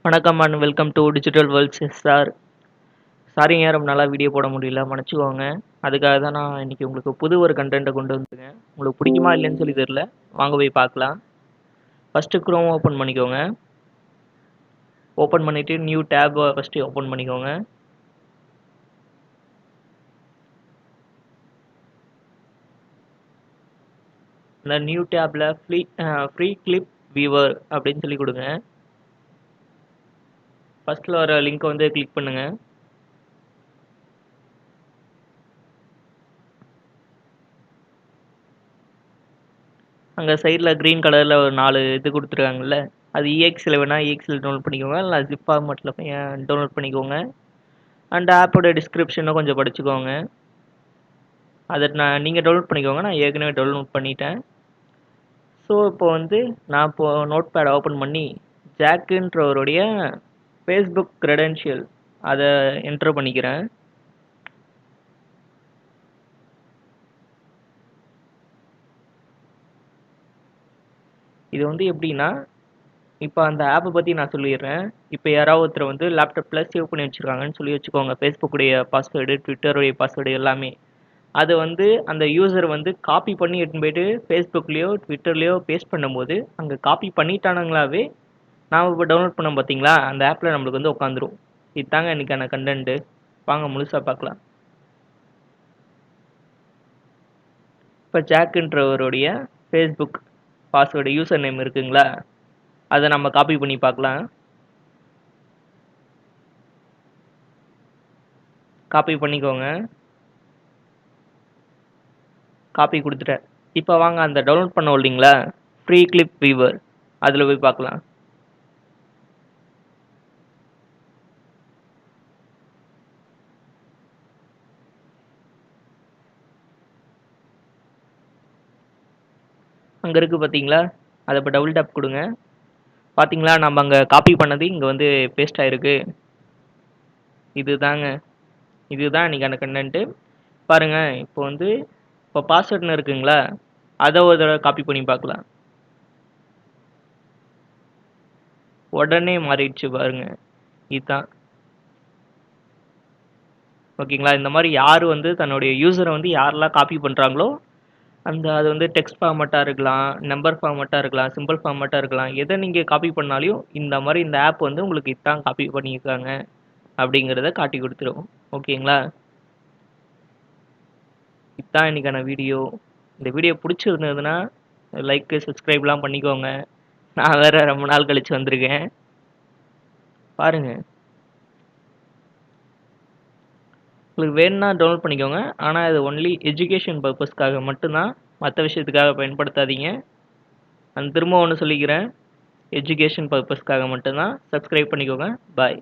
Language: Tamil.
வணக்கம் and welcome to digital world's sir. சாரிங்க, ரொம்ப நாளாக வீடியோ போட முடியல, மன்னிச்சுக்கோங்க. அதுக்காக தான் நான் இன்னைக்கு உங்களுக்கு புது ஒரு கண்டென்ட்டை கொண்டு வந்துருக்கேன். உங்களுக்கு பிடிக்குமா இல்லைன்னு சொல்லி தெரில, வாங்க போய் பார்க்கலாம். ஃபஸ்ட்டு க்ரோம் ஓப்பன் பண்ணிக்கோங்க. ஓப்பன் பண்ணிவிட்டு நியூ டேப் ஃபஸ்ட்டு ஓப்பன் பண்ணிக்கோங்க. இந்த நியூ டேப்பில் ஃப்ரீ கிளிப் வியூவர் அப்படின்னு சொல்லி கொடுங்க. ஃபஸ்ட்டில் வர லிங்க்கை வந்து கிளிக் பண்ணுங்கள். அங்கே சைடில் க்ரீன் கலரில் ஒரு 4 இது கொடுத்துருக்காங்கல்ல, அது EXL வேணால் EXL டவுன்லோட் பண்ணிக்கோங்க, இல்லை ஜிப் ஃபார்மேட்டில் டவுன்லோட் பண்ணிக்கோங்க. அண்ட் ஆப்போட டிஸ்கிரிப்ஷனை கொஞ்சம் படிச்சுக்கோங்க. அதை நீங்கள் டவுன்லோட் பண்ணிக்கோங்க, நான் ஏற்கனவே டவுன்லோட் பண்ணிட்டேன். ஸோ இப்போ வந்து நான் இப்போது நோட் பேடை ஓப்பன் பண்ணி ஜாக்குன்றவருடைய ஃபேஸ்புக் க்ரெடென்ஷியல் அதை என்ட்ரு பண்ணிக்கிறேன். இது வந்து எப்படின்னா, இப்போ அந்த ஆப்பை பற்றி நான் சொல்லிடுறேன். இப்போ யாராவது ஒருத்தர் வந்து லேப்டாப்பில் சேவ் பண்ணி வச்சுருக்காங்கன்னு சொல்லி வச்சுக்கோங்க, ஃபேஸ்புக்குடைய பாஸ்வேர்டு, ட்விட்டருடைய பாஸ்வேர்டு எல்லாமே. அது வந்து அந்த யூசர் வந்து காப்பி பண்ணி எடுத்துன்னு போயிட்டு ஃபேஸ்புக்லேயோ ட்விட்டர்லேயோ பேஸ்ட் பண்ணும்போது அங்கே காப்பி பண்ணிட்டானுங்களாவே நாம் இப்போ டவுன்லோட் பண்ணோம் பார்த்தீங்களா, அந்த ஆப்பில் நம்மளுக்கு வந்து உட்காந்துரும். இதுதாங்க இன்றைக்கான கண்டென்ட்டு. வாங்க முழுசாக பார்க்கலாம். இப்போ ஜாக்குன்றவருடைய ஃபேஸ்புக் பாஸ்வேர்டு யூசர் நேம் இருக்குங்களா, அதை நம்ம காப்பி பண்ணி பார்க்கலாம். காப்பி பண்ணிக்கோங்க. காப்பி கொடுத்துட்டேன். இப்போ வாங்க அந்த டவுன்லோட் பண்ண இல்லைங்களா ஃப்ரீ கிளிப் வியூவர், அதில் போய் பார்க்கலாம். அங்கே இருக்குது பார்த்தீங்களா, அதை இப்போ டபுள் டேப் கொடுங்க. பார்த்தீங்களா, நம்ம அங்கே காப்பி பண்ணது இங்கே வந்து பேஸ்ட் ஆகிருக்கு. இதுதாங்க, இதுதான் இன்றைக்கான கண்டென்ட்டு. பாருங்கள், இப்போ வந்து இப்போ பாஸ்வேர்டுன்னு இருக்குங்களா, அதை ஒரு தடவை காப்பி பண்ணி பார்க்கலாம். உடனே மாறிடுச்சு பாருங்க. இதுதான் ஓகேங்களா. இந்த மாதிரி யார் வந்து தன்னுடைய யூசரை வந்து யாரெல்லாம் காப்பி பண்ணுறாங்களோ அந்த அது வந்து டெக்ஸ்ட் ஃபார்மேட்டாக இருக்கலாம், நம்பர் ஃபார்மேட்டாக இருக்கலாம், சிம்பிள் ஃபார்மேட்டாக இருக்கலாம், எதை நீங்கள் காப்பி பண்ணாலையும் இந்த மாதிரி இந்த ஆப் வந்து உங்களுக்கு இதான் காப்பி பண்ணியிருக்காங்க அப்படிங்கிறத காட்டி கொடுத்துரும். ஓகேங்களா. இதுதான் இன்றைக்கான வீடியோ. இந்த வீடியோ பிடிச்சிருந்ததுன்னா லைக்கு சப்ஸ்கிரைப்லாம் பண்ணிக்கோங்க. நான் வேறு ரொம்ப நாள் கழித்து வந்திருக்கேன், பாருங்கள். உங்களுக்கு வேணும்னா டவுன்லோட் பண்ணிக்கோங்க, ஆனால் இது ஒன்லி எஜுகேஷன் பர்பஸ்க்காக மட்டும்தான், மற்ற விஷயத்துக்காக பயன்படுத்தாதீங்க. நான் திரும்ப ஒன்று சொல்லிக்கிறேன், எஜுகேஷன் பர்பஸ்க்காக மட்டும்தான். சப்ஸ்கிரைப் பண்ணிக்கோங்க. பாய்.